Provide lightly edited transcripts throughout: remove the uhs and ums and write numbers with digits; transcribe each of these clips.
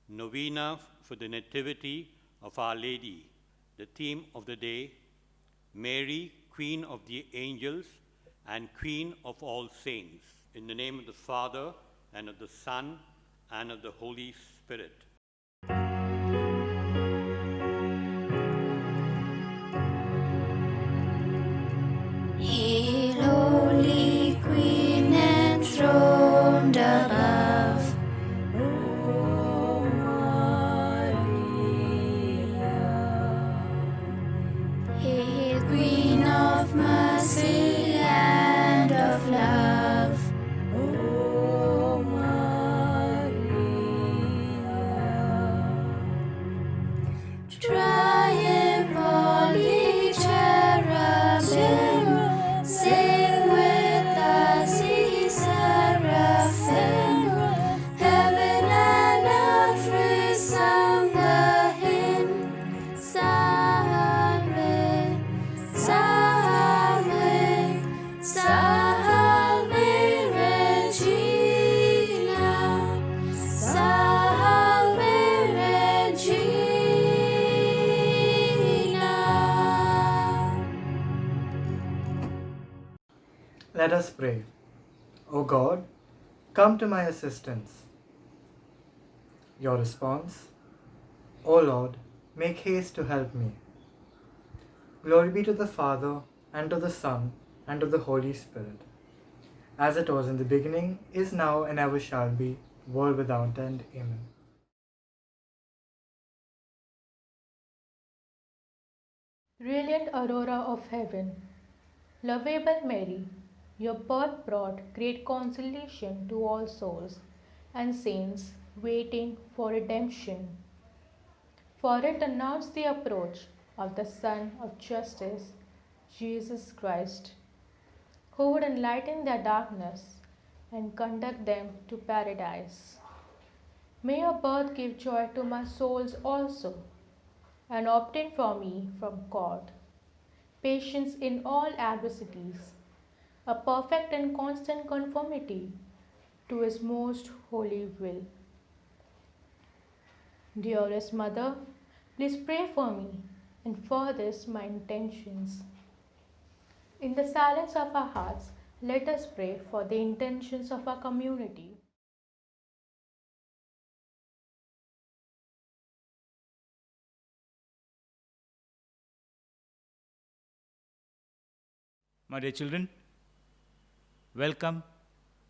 Novena for the Nativity of Our Lady. The theme of the day, Mary, Queen of the Angels and Queen of all Saints. In the name of the Father, and of the Son, and of the Holy Spirit. Hail, Holy Queen, enthroned above. Hail, Queen of mercy and of love. Triumph, all ye cherubim, sing with us, ye seraphim. Heaven and earth resound the hymn. Salve, salve, salve Regina, salve Regina. Let us pray. O God, come to my assistance. Your response: O Lord, make haste to help me. Glory be to the Father, and to the Son, and to the Holy Spirit, as it was in the beginning, is now, and ever shall be, world without end. Amen. Brilliant aurora of heaven, lovable Mary, your birth brought great consolation to all souls and saints waiting for redemption. For it announced the approach of the Son of Justice, Jesus Christ, who would enlighten their darkness and conduct them to paradise. May your birth give joy to my souls also, and obtain for me from God patience in all adversities, a perfect and constant conformity to His most holy will. Dearest Mother, please pray for me and for this my intentions. In the silence of our hearts, let us pray for the intentions of our community. My dear children, welcome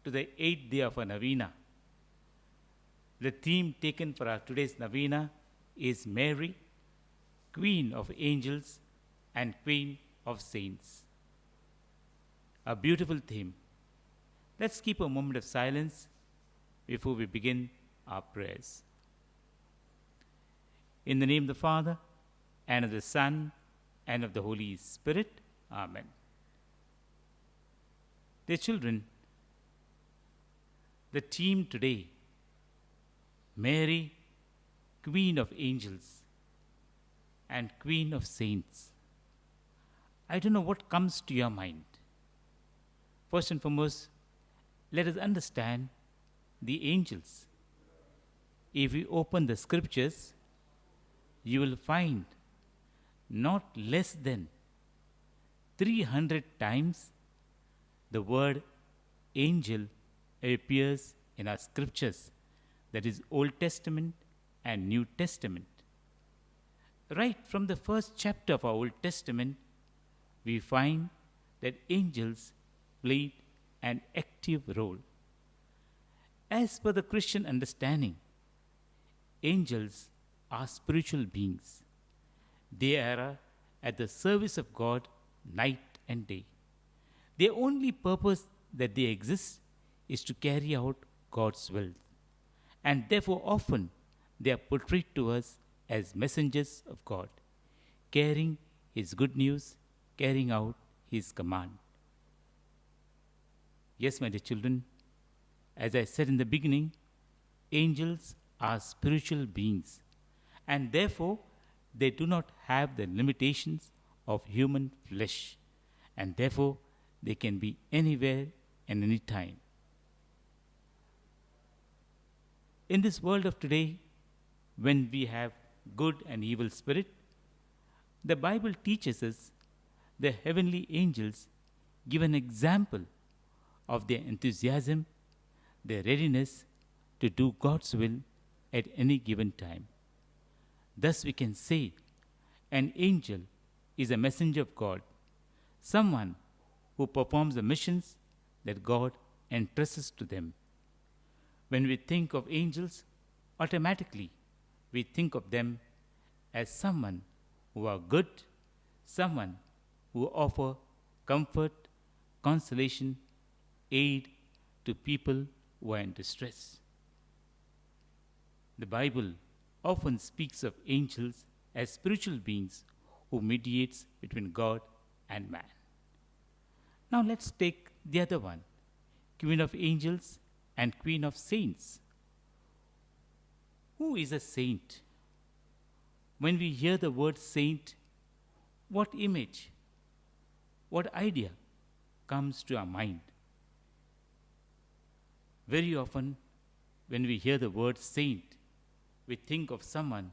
to the 8th day of our novena. The theme taken for our today's novena is Mary, Queen of Angels and Queen of Saints. A beautiful theme. Let's keep a moment of silence before we begin our prayers. In the name of the Father, and of the Son, and of the Holy Spirit. Amen. Dear children, the theme today, Mary, Queen of Angels and Queen of Saints. I don't know what comes to your mind. First and foremost, let us understand the angels. If you open the scriptures, you will find not less than 300 times the word angel appears in our scriptures, that is Old Testament and New Testament. Right from the first chapter of our Old Testament, we find that angels played an active role. As per the Christian understanding, angels are spiritual beings. They are at the service of God night and day. Their only purpose that they exist is to carry out God's will. And therefore often they are portrayed to us as messengers of God, carrying His good news, carrying out His command. Yes, my dear children, as I said in the beginning, angels are spiritual beings, and therefore they do not have the limitations of human flesh, and therefore they can be anywhere and any time. In this world of today, when we have good and evil spirit, the Bible teaches us the heavenly angels give an example of their enthusiasm, their readiness to do God's will at any given time. Thus, we can say an angel is a messenger of God, someone who performs the missions that God entrusts to them. When we think of angels, automatically we think of them as someone who are good, someone who offer comfort, consolation, aid to people who are in distress. The Bible often speaks of angels as spiritual beings who mediates between God and man. Now let's take the other one, Queen of Angels and Queen of Saints. Who is a saint? When we hear the word saint, what image, what idea comes to our mind? Very often, when we hear the word saint, we think of someone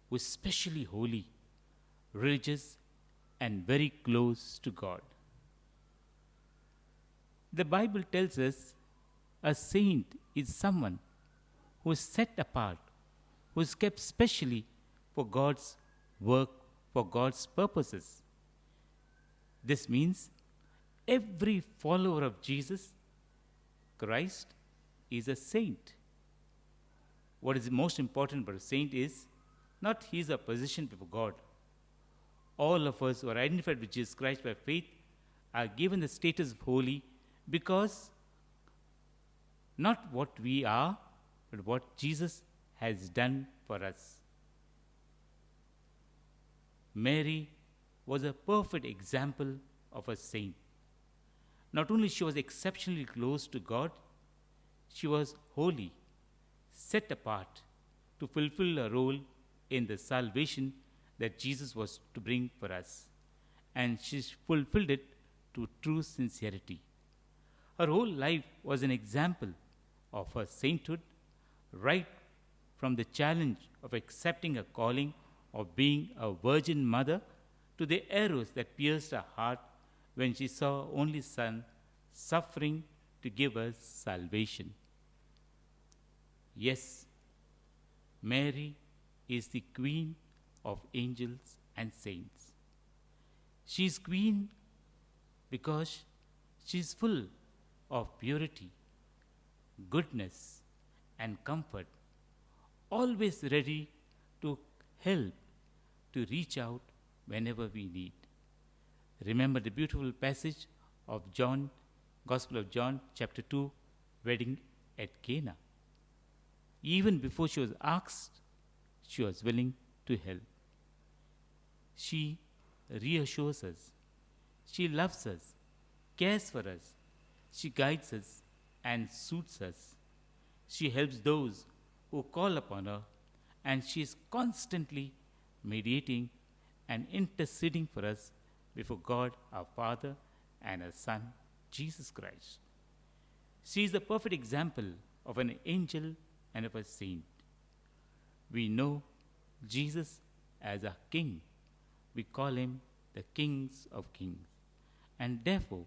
who is specially holy, religious, and very close to God. The Bible tells us a saint is someone who is set apart, who is kept specially for God's work, for God's purposes. This means every follower of Jesus Christ is a saint. What is most important about a saint is not his or position before God. All of us who are identified with Jesus Christ by faith are given the status of holy because not what we are, but what Jesus has done for us. Mary was a perfect example of a saint. Not only she was exceptionally close to God, she was holy, set apart to fulfill a role in the salvation that Jesus was to bring for us. And she fulfilled it to true sincerity. Her whole life was an example of her sainthood, right from the challenge of accepting a calling of being a virgin mother to the arrows that pierced her heart when she saw her only son suffering to give us salvation. Yes, Mary is the queen of angels and saints. She is queen because she is full of purity, goodness, and comfort, always ready to help, to reach out whenever we need. Remember the beautiful passage of John, Gospel of John, chapter 2, wedding at Cana. Even before she was asked, she was willing to help. She reassures us. She loves us, cares for us. She guides us and soothes us. She helps those who call upon her, and she is constantly mediating and interceding for us before God our Father and her Son, Jesus Christ. She is the perfect example of an angel and of a saint. We know Jesus as a king. We call him the Kings of Kings, and therefore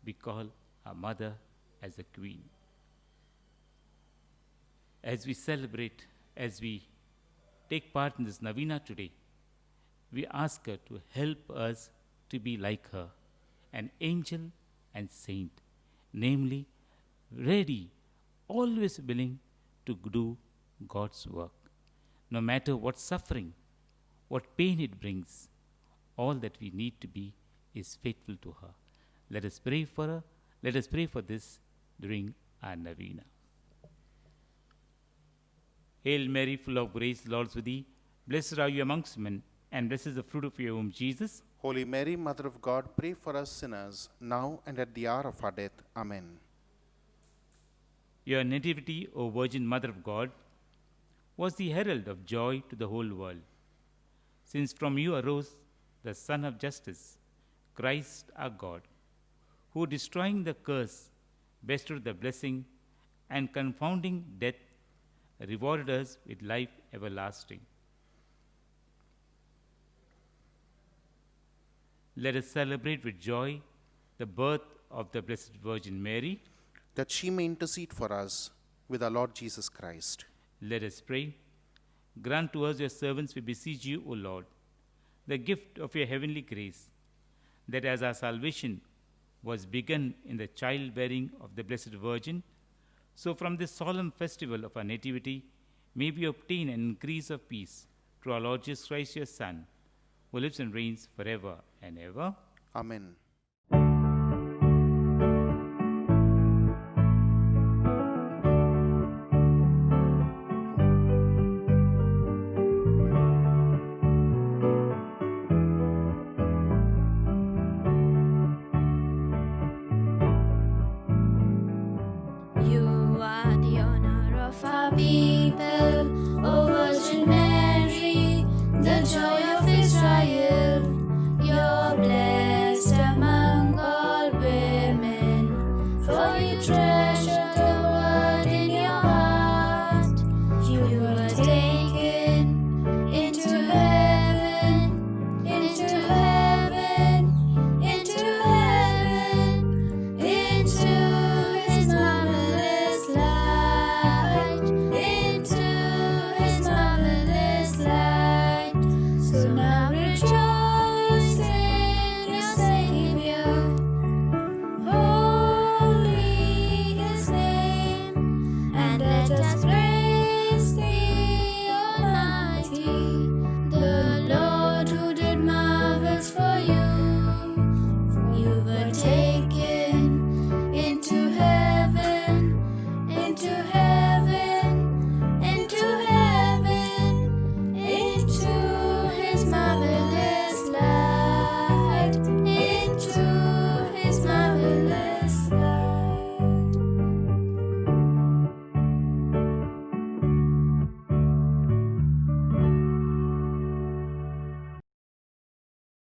we call our mother as a queen. As we celebrate, as we take part in this novena today, we ask her to help us to be like her, an angel and saint, namely ready, always willing to do God's work. No matter what suffering, what pain it brings, all that we need to be is faithful to her. Let us pray for her. Let us pray for this during our novena. Hail Mary, full of grace, the Lord is with thee. Blessed are you amongst men, and blessed is the fruit of your womb, Jesus. Holy Mary, Mother of God, pray for us sinners, now and at the hour of our death. Amen. Your nativity, O Virgin Mother of God, was the herald of joy to the whole world. Since from you arose the Son of Justice, Christ our God, who destroying the curse bestowed the blessing and confounding death rewarded us with life everlasting. Let us celebrate with joy the birth of the Blessed Virgin Mary. that she may intercede for us with our Lord Jesus Christ. Let us pray. Grant to us, your servants, we beseech you, O Lord, the gift of your heavenly grace, that as our salvation was begun in the childbearing of the Blessed Virgin, so from this solemn festival of our Nativity may we obtain an increase of peace through our Lord Jesus Christ, your Son, who lives and reigns forever and ever. Amen.